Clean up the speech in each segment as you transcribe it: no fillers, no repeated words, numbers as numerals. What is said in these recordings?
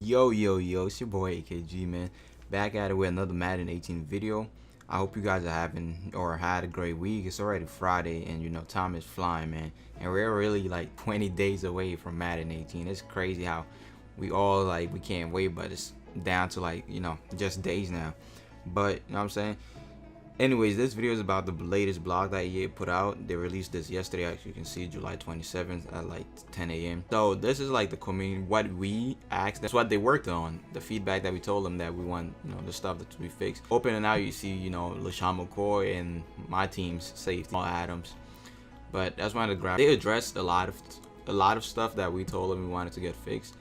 Yo, it's your boy AKG, man. Back at it with another Madden 18 video. I hope you guys are having or had a great week. It's already Friday and time is flying, man. And we're really like 20 days away from Madden 18. It's crazy how we all we can't wait, but it's down to just days now. But you know what I'm saying? Anyways, this video is about the latest blog that EA put out. They released this yesterday, as you can see, July 27th at like 10 a.m. So this is like the community, what we asked. That's what they worked on. The feedback that we told them that we want, the stuff that to be fixed. Open and out, you see, LaShawn McCoy and my team's safety, Adams. But that's one of the graph. They addressed a lot of stuff that we told them we wanted to get fixed.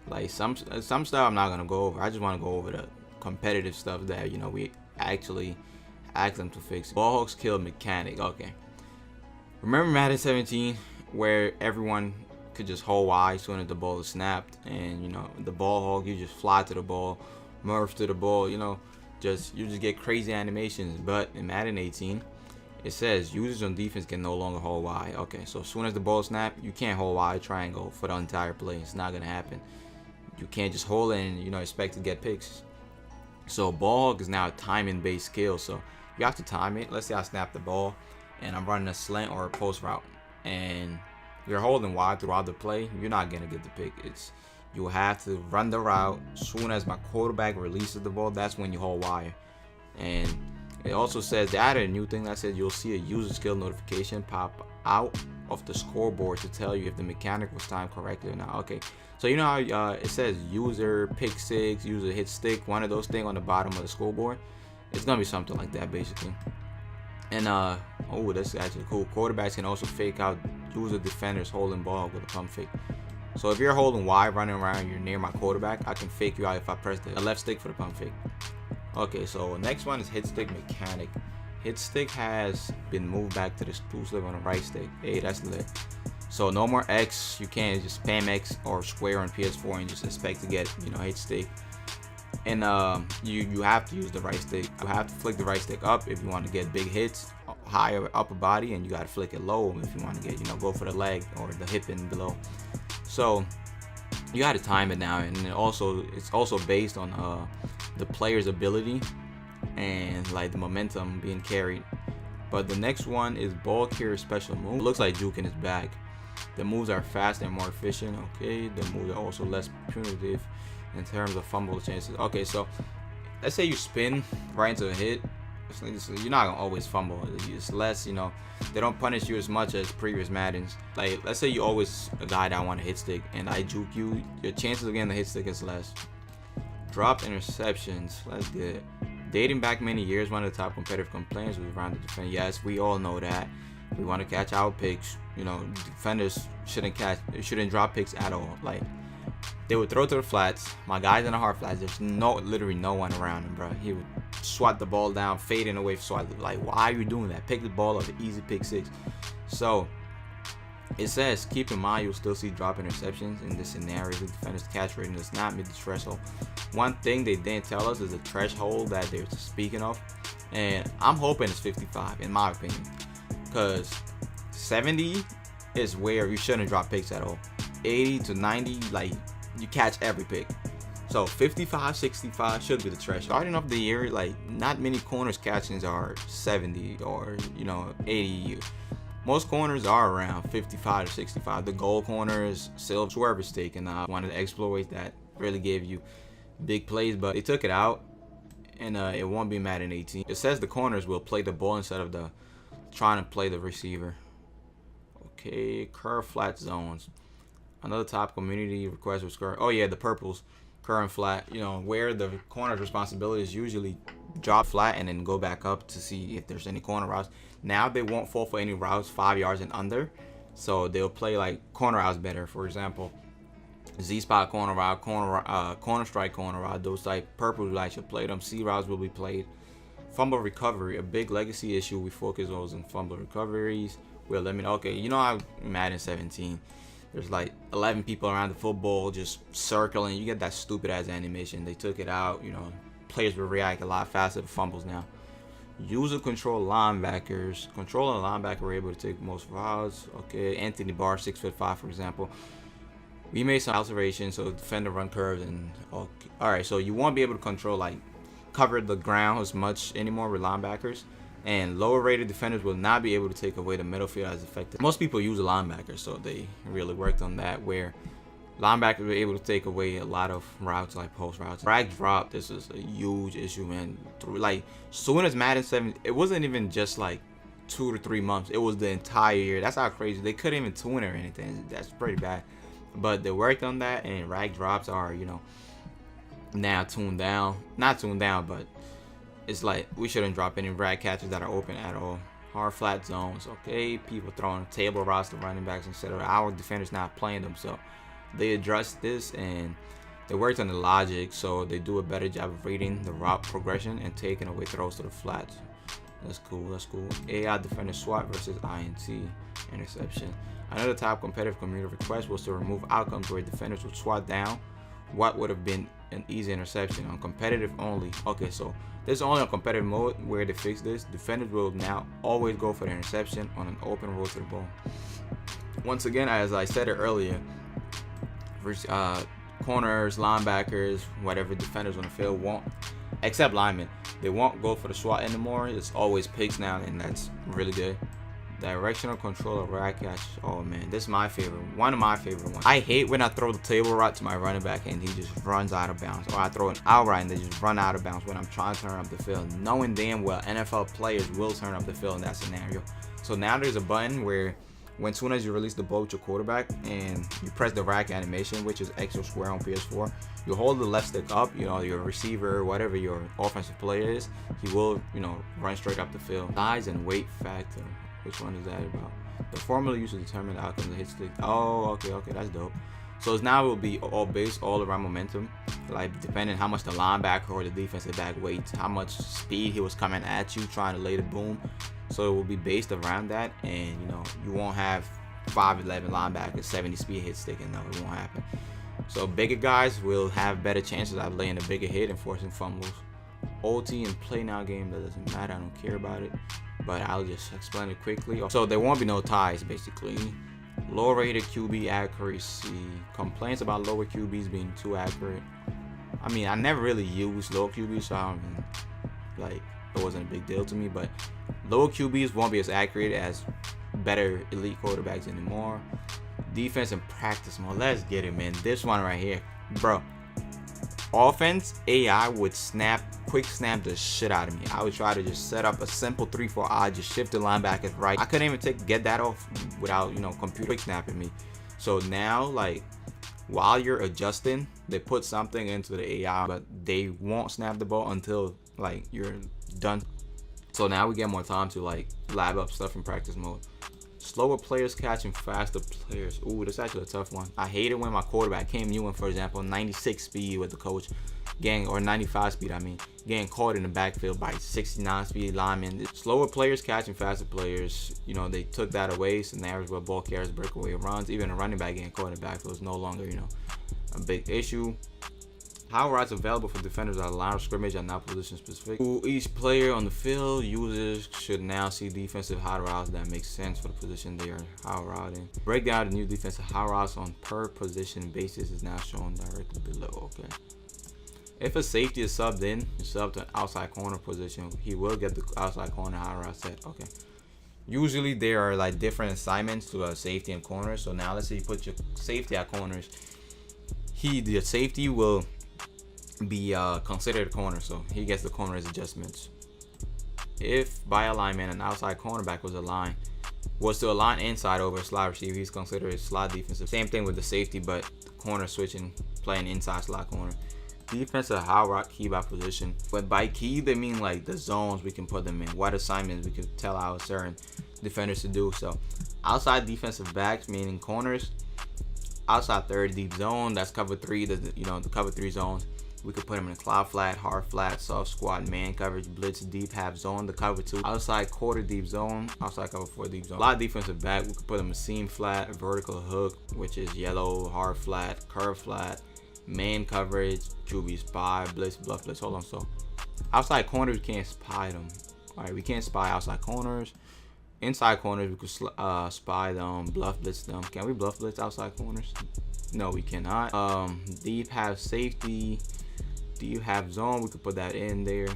Like some stuff I'm not gonna go over. I just want to go over the competitive stuff that we actually ask them to fix. Ball hawks kill mechanic. Okay. Remember Madden 17 where everyone could just hold Y as soon as the ball is snapped, and the ball hawk, you just fly to the ball, murph to the ball, you just get crazy animations. But in Madden 18 it says users on defense can no longer hold Y. Okay, so as soon as the ball snaps, you can't hold Y triangle for the entire play. It's not gonna happen. You can't just hold it and expect to get picks. So ball hawk is now a timing based skill, so you have to time it. Let's say I snap the ball and I'm running a slant or a post route and you're holding Y throughout the play, you're not gonna get the pick. You have to run the route. As soon as my quarterback releases the ball, that's when you hold Y. And it also says they added a new thing that says you'll see a user skill notification pop out of the scoreboard to tell you if the mechanic was timed correctly or not. Okay, so you know how it says user pick six, user hit stick, one of those things on the bottom of the scoreboard. It's gonna be something like that basically. And oh, that's actually cool. Quarterbacks can also fake out user defenders holding ball with a pump fake. So if you're holding Y running around, you're near my quarterback, I can fake you out if I press the left stick for the pump fake. Okay, so next one is hit stick mechanic. Hit stick has been moved back to the exclusive on the right stick. Hey, that's lit. So no more X. You can't just spam X or square on PS4 and just expect to get hit stick. And you have to use the right stick. You have to flick the right stick up if you want to get big hits, higher upper body, and you got to flick it low if you want to get go for the leg or the hip and below. So you got to time it now, and it's also based on the player's ability and like the momentum being carried. But the next one is ball carrier special move. It looks like juking is back. The moves are faster and more efficient. Okay, the moves are also less punitive in terms of fumble chances. Okay, so let's say you spin right into a hit. You're not gonna always fumble. It's less, they don't punish you as much as previous Maddens. Like, let's say you always a guy that want a hit stick and I juke you, your chances of getting the hit stick is less. Drop interceptions. Let's get it. Dating back many years, one of the top competitive complaints was around the defense. Yes, we all know that. We want to catch our picks. Defenders shouldn't drop picks at all. Like, they would throw to the flats. My guys in the hard flats, there's literally no one around him, bro. He would swat the ball down, fading away. So like, why are you doing that? Pick the ball up, easy pick six. So it says, keep in mind you'll still see drop interceptions in this scenario. The defender's catch rating does not meet the threshold. One thing they didn't tell us is the threshold that they're speaking of, and I'm hoping it's 55 in my opinion, because 70 is where you shouldn't drop picks at all. 80 to 90, like, you catch every pick. So 55, 65 should be the threshold. Starting off the year, like, not many corners catchings are 70 or 80. Most corners are around 55 to 65. The goal corners, silver, whoever's taken one of the exploits that really gave you big plays, but they took it out, and it won't be Madden 18. It says the corners will play the ball instead of trying to play the receiver. Okay, curve flat zones. Another top community request was curve. Oh yeah, the purples, curve flat. Where the corner's responsibility is usually drop flat and then go back up to see if there's any corner routes. Now they won't fall for any routes 5 yards and under, so they'll play like corner routes better. For example, Z spot corner route, corner strike corner route. Those type purple routes should play them. C routes will be played. Fumble recovery, a big legacy issue we focus on fumble recoveries. We'll eliminate. Okay, how Madden 17. There's like 11 people around the football just circling. You get that stupid ass animation. They took it out. Players will react a lot faster to fumbles now. User control linebackers. Controlling linebacker are able to take most routes. Okay, Anthony Barr, 6'5", for example. We made some alterations so defender run curves and all right. So you won't be able to control like cover the ground as much anymore with linebackers. And lower rated defenders will not be able to take away the middle field as effective. Most people use a linebacker, so they really worked on that, where linebackers were able to take away a lot of routes like post routes. Drag drop, this is a huge issue, man. Like, soon as Madden 7, it wasn't even just like 2 to 3 months. It was the entire year. That's how crazy. They couldn't even tune it or anything. That's pretty bad. But they worked on that, and rag drops are, you know, now tuned down. Not tuned down, but it's like we shouldn't drop any rag catches that are open at all. Hard flat zones, okay? People throwing table routes to running backs instead of our defenders not playing them. So they addressed this and they worked on the logic, so they do a better job of reading the route progression and taking away throws to the flats. That's cool, that's cool. AI defender swat versus INT interception. Another top competitive community request was to remove outcomes where defenders would swat down what would have been an easy interception on competitive only. Okay, so this is only on competitive mode where they fix this. Defenders will now always go for the interception on an open road to the ball. Once again, as I said it earlier, corners, linebackers, whatever defenders on the field won't, except linemen, they won't go for the swat anymore. It's always picks now, and that's really good. Directional control of rag catch. Oh man, this is my favorite. One of my favorite ones. I hate when I throw the table route to my running back and he just runs out of bounds. Or I throw an out route and they just run out of bounds when I'm trying to turn up the field. Knowing damn well NFL players will turn up the field in that scenario. So now there's a button where when soon as you release the ball with your quarterback and you press the rag animation, which is X or square on PS4, you hold the left stick up, you know, your receiver, whatever your offensive player is, he will, you know, run straight up the field. Size and weight factor. Which one is that about? The formula used to determine the outcomes of hit stick. Oh, okay, that's dope. So it's now it will be all based all around momentum, like depending how much the linebacker or the defensive back weights, how much speed he was coming at you, trying to lay the boom. So it will be based around that, and you know, you won't have 5'11" linebackers, 70 speed hit stick, and no, it won't happen. So bigger guys will have better chances at laying a bigger hit and forcing fumbles. OT and play now game, that doesn't matter, I don't care about it, but I'll just explain it quickly. So there won't be no ties basically. Low rated QB accuracy. Complaints about lower QBs being too accurate. I mean, I never really used low QBs, so I don't mean, like, it wasn't a big deal to me, but lower QBs won't be as accurate as better elite quarterbacks anymore. Defense and practice mode. Let's get it, man. This one right here, bro. Offense, AI would quick snap the shit out of me. I would try to just set up a simple 3-4 odd, just shift the linebackers right. I couldn't even get that off without, you know, computer quick snapping me. So now, like, while you're adjusting, they put something into the AI, but they won't snap the ball until, like, you're done. So now we get more time to, like, lab up stuff in practice mode. Slower players catching faster players. Ooh, that's actually a tough one. I hate it when my quarterback, Cam Newton, for example, 96 speed with the coach, or 95 speed, I mean, getting caught in the backfield by 69 speed linemen. Slower players catching faster players, you know, they took that away. Scenarios where ball carriers break away runs. Even a running back getting caught in the backfield is no longer, you know, a big issue. How routes available for defenders at the line of scrimmage are now position specific. Each player on the field, users should now see defensive hot routes that make sense for the position they are hot routing. Breakdown of the new defensive hot routes on per position basis is now shown directly below. Okay. If a safety is subbed in, subbed to an outside corner position, he will get the outside corner hot route set. Okay. Usually there are like different assignments to a safety and corner. So now let's say you put your safety at corners. The safety will be considered a corner, so he gets the corner's adjustments. If by alignment an outside cornerback was to align inside over a slot receiver, he's considered a slot defensive. Same thing with the safety, but the corner switching, playing inside slot corner. Defensive high rock key by position. But by key they mean like the zones we can put them in, what assignments we can tell our certain defenders to do. So outside defensive backs, meaning corners, outside third deep zone, that's cover 3, the cover 3 zones. We could put him in a cloud flat, hard flat, soft squat, man coverage, blitz, deep half zone, the cover 2. Outside quarter deep zone, outside cover 4 deep zone. A lot of defensive back, we could put him in seam flat, vertical hook, which is yellow, hard flat, curve flat, man coverage, QB spy, blitz, bluff blitz. Hold on, so outside corners, we can't spy them. All right, we can't spy outside corners. Inside corners, we could spy them, bluff blitz them. Can we bluff blitz outside corners? No, we cannot. Deep half safety, deep half zone, we could put that in there.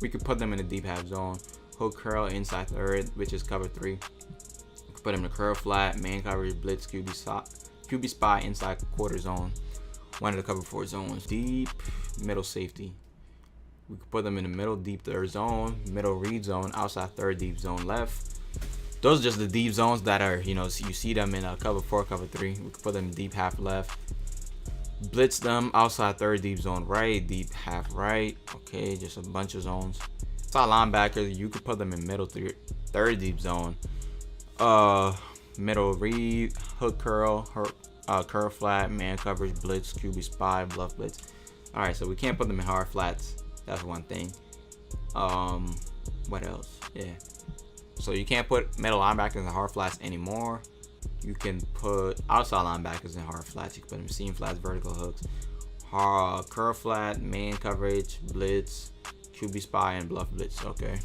We could put them in a deep half zone. Hook curl inside third, which is cover 3. We could put them in a curl flat, man coverage, blitz, QB spy inside quarter zone. One of the cover 4 zones. Deep middle safety. We could put them in the middle deep third zone, middle read zone, outside third deep zone left. Those are just the deep zones that are, you see them in cover 4, cover 3. We could put them in deep half left. Blitz them outside third deep zone right, deep half right. Okay, just a bunch of zones. Outside linebackers, you could put them in middle third deep zone. Middle read, hook curl, curl flat, man coverage, blitz, QB spy, bluff blitz. All right, so we can't put them in hard flats. That's one thing. What else? Yeah. So you can't put middle linebackers in hard flats anymore. You can put outside linebackers in hard flats. You can put them seam flats, vertical hooks, curl flat, man coverage, blitz, QB spy, and bluff blitz. Okay.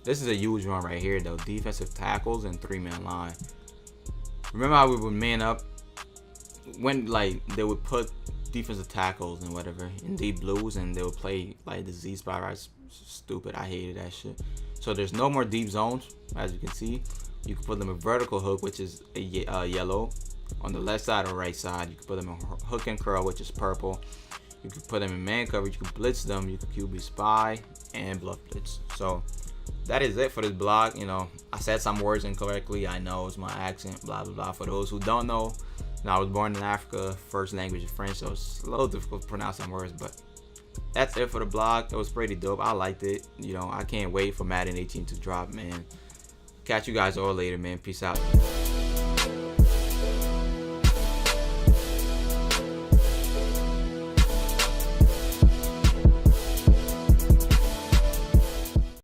This is a huge one right here though. Defensive tackles and 3-man line. Remember how we would man up when they would put defensive tackles and whatever in deep blues, and they would play like the Z spy, right? Stupid. I hated that shit. So there's no more deep zones, as you can see. You can put them in vertical hook, which is a yellow on the left side or right side. You can put them in hook and curl, which is purple. You can put them in man coverage. You can blitz them. You can QB spy and bluff blitz. So that is it for this blog. I said some words incorrectly. I know it's my accent, blah blah blah. For those who don't know, I was born in Africa. First language is French, so it's a little difficult to pronounce some words, but that's it for the blog. It was pretty dope. I liked it. I can't wait for Madden 18 to drop, man. Catch you guys all later, man. Peace out.